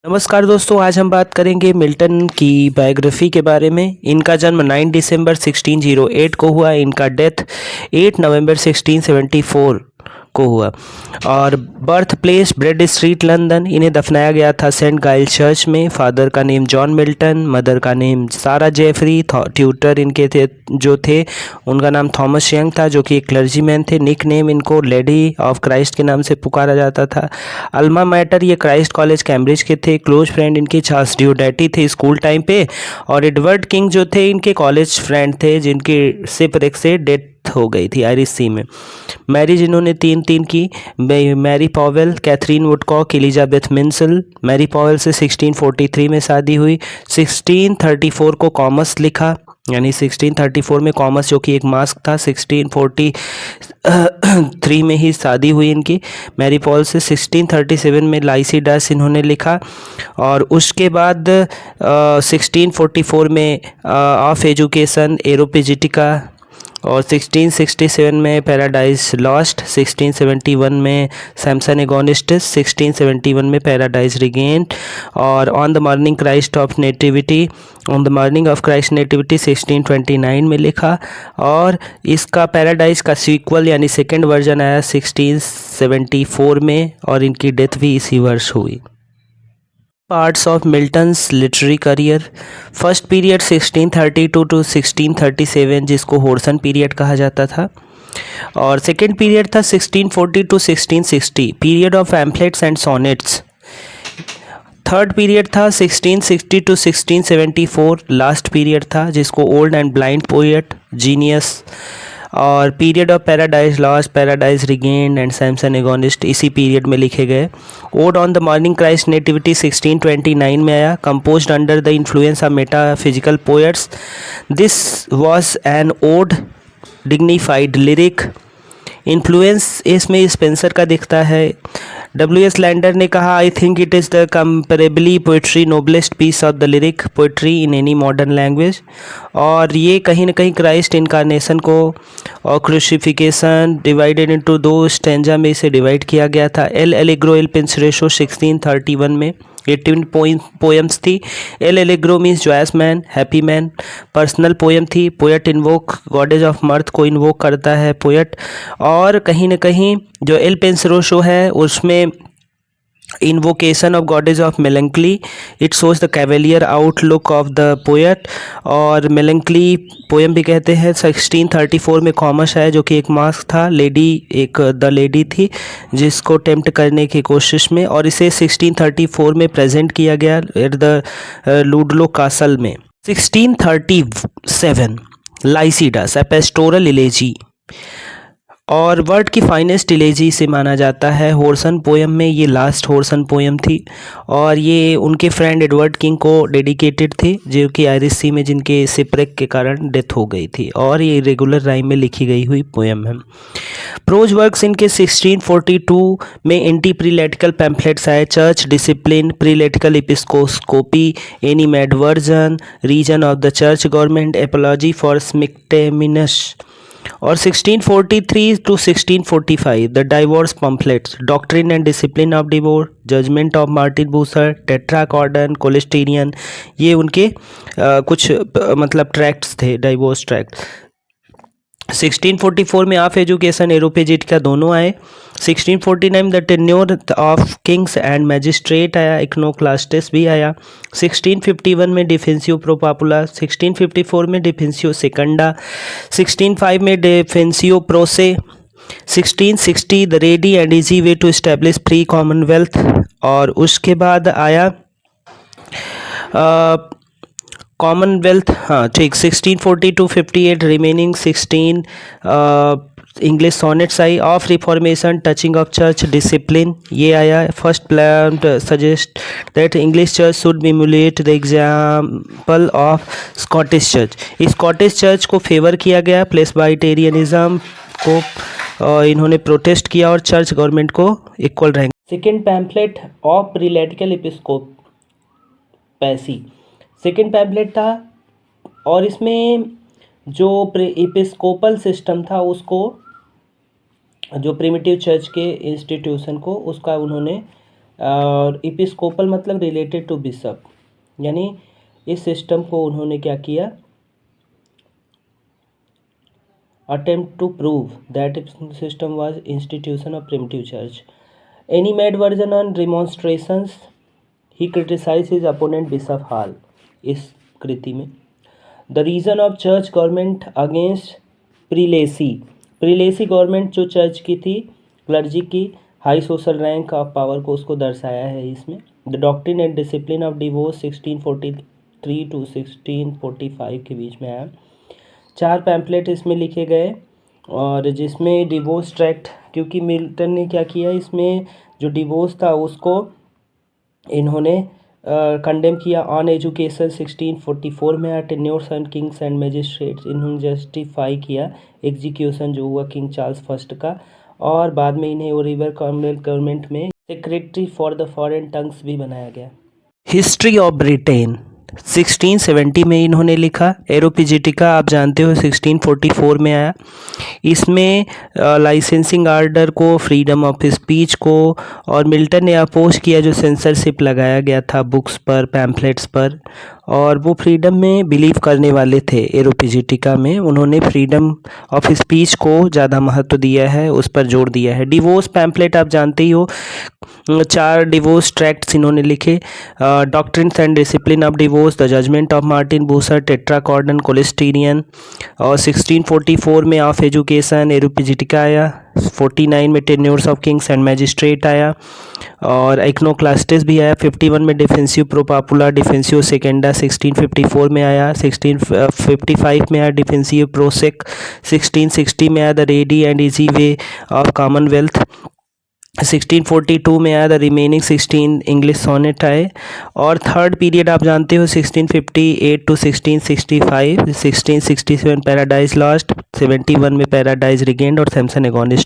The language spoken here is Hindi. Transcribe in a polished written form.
नमस्कार दोस्तों, आज हम बात करेंगे मिल्टन की बायोग्राफी के बारे में। इनका जन्म 9 दिसंबर 1608 को हुआ। इनका डेथ 8 नवंबर 1674 को हुआ और birth place bread street London. इन्हें दफनाया गया था सेंट गाइल चर्च में। फादर का नेम जॉन मिल्टन, मदर का नेम सारा जेफरी। ट्यूटर इनके थे उनका नाम थॉमस यंग था, जो कि एक क्लर्जीमैन थे। निक नेम इनको लेडी ऑफ क्राइस्ट के नाम से पुकारा जाता था। अल्मा मैटर ये क्राइस्ट कॉलेज कैम्ब्रिज के थे। क्लोज फ्रेंड इनके चार्ल्स ड्यूडेटी थे स्कूल टाइम पे, और एडवर्ड किंग जो थे इनके कॉलेज फ्रेंड थे, जिनकी शिपरेक से डेथ हो गई थी आयरिश सी में। मैरिज इन्होंने तीन की। Mary Powell, Katherine Woodcock, Elizabeth Minshull. Mary Powell से 1643 में शादी हुई। 1634 को कॉमर्स लिखा, यानी 1634 में कॉमर्स जो कि एक मास्क था। 1643 में ही शादी हुई इनकी मैरी पॉल से। 1637 में लाइसिडास इन्होंने लिखा, और उसके बाद 1644 में ऑफ एजुकेशन एरोपेजिटिका, और 1667 में पैराडाइज लॉस्ट। 1671 में सैमसन एगोनिस्टिस। 1671 में पैराडाइज रिगेन्ड, और on the morning Christ of nativity, on the morning of Christ nativity 1629 में लिखा। और इसका पैराडाइज का सीक्वल यानी सेकेंड वर्जन आया 1674 में, और इनकी डेथ भी इसी वर्ष हुई। Parts of Milton's literary career. First period 1632 to 1637, जिसको होर्सन पीरियड कहा जाता था, और सेकेंड पीरियड था 1640 to 1660, period of pamphlets and sonnets. Third period था 1660 टू 1674, लास्ट पीरियड था, जिसको old and blind poet, genius. और period of paradise lost, paradise regained and Samson Agonistes इसी पीरियड में लिखे गए। Ode on the morning Christ nativity 1629 में आया, composed under the influence of metaphysical poets. This was an ode dignified lyric. Influence इसमें स्पेंसर का दिखता है। W.S. लैंडर ने कहा, I think it is the comparably poetry noblest piece of the lyric poetry in any modern language. और ये कहीं ना कहीं क्राइस्ट इनकारनेशन को और क्रूसिफिकेशन डिवाइडेड इनटू दो स्टेंजा में इसे डिवाइड किया गया था। एल एलिग्रो एल पेंसरेशो 1631 में 18 पोएम्स थी। L'Allegro means joyous man, happy man. Personal poem थी। Poet invoke goddess of mirth को इन्वोक करता है पोएट। और कहीं ना कहीं जो एल पेंसरोशो है उसमें invocation of goddess of melancholy, it shows the cavalier outlook of the poet। और melancholy पोएम भी कहते हैं। 1634 में कॉमर्स है, जो कि एक मास्क था, लेडी एक द लेडी थी जिसको टेम्प्ट करने की कोशिश में, और इसे 1634 में प्रेजेंट किया गया एट द लुडलो कासल में। 1637 लाइसिडास ए पेस्टोरल इलेजी, और वर्ल्ड की फाइनेस्ट इलेजी से माना जाता है। होर्सन पोएम में ये लास्ट होर्सन पोएम थी, और ये उनके फ्रेंड एडवर्ड किंग को डेडिकेटेड थी, जो कि आयरिश सी में जिनके सिपरेक के कारण डेथ हो गई थी, और ये रेगुलर राइम में लिखी गई हुई पोएम है। प्रोज वर्क्स इनके 1642 में एंटी प्रीलेटिकल पैम्फलेट्स आए। Church discipline, prelatical episcopacy, animadversions, reason of the church government, apology for Smectymnuus. और 1643 to 1645 the divorce pamphlets, doctrine and discipline of divorce, judgment of Martin Bucer, Tetrachordon, Colasterion, ये उनके कुछ मतलब ट्रैक्ट्स थे, डाइवोर्स ट्रैक्ट। 1644 में ऑफ एजुकेशन एरोपेजिटिका दोनों आए। 1649 the tenure of kings and magistrate आया, इक्नोक्लास्टिस भी आया। 1651 में डिफेंसियो प्रो पापुला, 1654 में डिफेंसियो सेकंडा, 1605 में डिफेंसियो pro se, 1660 the ready and easy way to establish free commonwealth, और उसके बाद आया कॉमनवेल्थ, हाँ ठीक, 1640 टू 58 रिमेनिंग 16 इंग्लिश सोनेट्स आई। Of reformation, touching of church discipline, ये आया। First plan suggest that English church should emulate the example of Scottish church. Scottish church को फेवर किया गया। प्लेसबाइटेरियनिज्म को इन्होंने प्रोटेस्ट किया, और चर्च गवर्नमेंट को equal rank. Second pamphlet of प्रीलेटिकल एपिस्कोप पैसी, second pamphlet था, और इसमें जो एपिस्कोपल सिस्टम था उसको, जो प्रिमिटिव चर्च के इंस्टीट्यूशन को, उसका उन्होंने और एपिस्कोपल मतलब रिलेटेड टू बिशप, यानी इस सिस्टम को उन्होंने क्या किया, attempt to prove that system was institution of primitive church. Any made version on remonstrations, he criticized his opponent Bishop Hall इस कृति में. The reason of church government against prelacy, prelacy government जो चर्च की थी, क्लर्जी की high social rank of power को उसको दर्शाया है इसमें. The doctrine and discipline of divorce 1643 to 1645 के बीच में आया. 4 पैम्पलेट इसमें लिखे गए और जिसमें डिवोर्स ट्रैक्ट, क्योंकि मिल्टन ने क्या किया इसमें जो डिवोर्स था उसको इन्होंने कंडेम किया. ऑन एजुकेशन 1644 में आया. Tenures and Kings and magistrates इन्होंने जस्टिफाई किया एग्जीक्यूशन जो हुआ किंग चार्ल्स फर्स्ट का. और बाद में इन्हें ओरिवर कॉमनवेल्थ गवर्नमेंट में secretary for the foreign tongues भी बनाया गया. हिस्ट्री ऑफ ब्रिटेन 1670 में इन्होंने लिखा. एरोपिजिटिका आप जानते हो 1644 में आया. इसमें लाइसेंसिंग आर्डर को, फ्रीडम ऑफ स्पीच को, और मिल्टन ने अपोज किया जो सेंसरशिप लगाया गया था बुक्स पर, पैम्फलेट्स पर, और वो फ्रीडम में बिलीव करने वाले थे. एरोपिजिटिका में उन्होंने फ्रीडम ऑफ स्पीच को ज़्यादा महत्व दिया है, उस पर जोर दिया है. डिवोर्स पैम्फलेट आप जानते ही हो, 4 डिवोर्स ट्रैक्ट्स इन्होंने लिखे. Doctrines and discipline of divorce, the judgment of Martin Bucer, Tetrachordon, Colasterion. और 1644 में ऑफ एजुकेशन एरोपिजिटिका आया. 49 में tenures of kings and magistrate आया और इक्नोक्लास्टिस भी आया. 51 में defensio pro populo, defensio secunda 1654 में आया. 1655 में आया डिफेंसिव प्रो सेक. 1660 में आया the ready and easy way of Commonwealth. 1642 में आया द रिमेनिंग 16 इंग्लिश सोनेट आए. और थर्ड पीरियड आप जानते हो 1658 टू 1665. 1667 पैराडाइज लॉस्ट, 71 में पैराडाइज रिगेन्ड और सैमसन एगोनिस्ट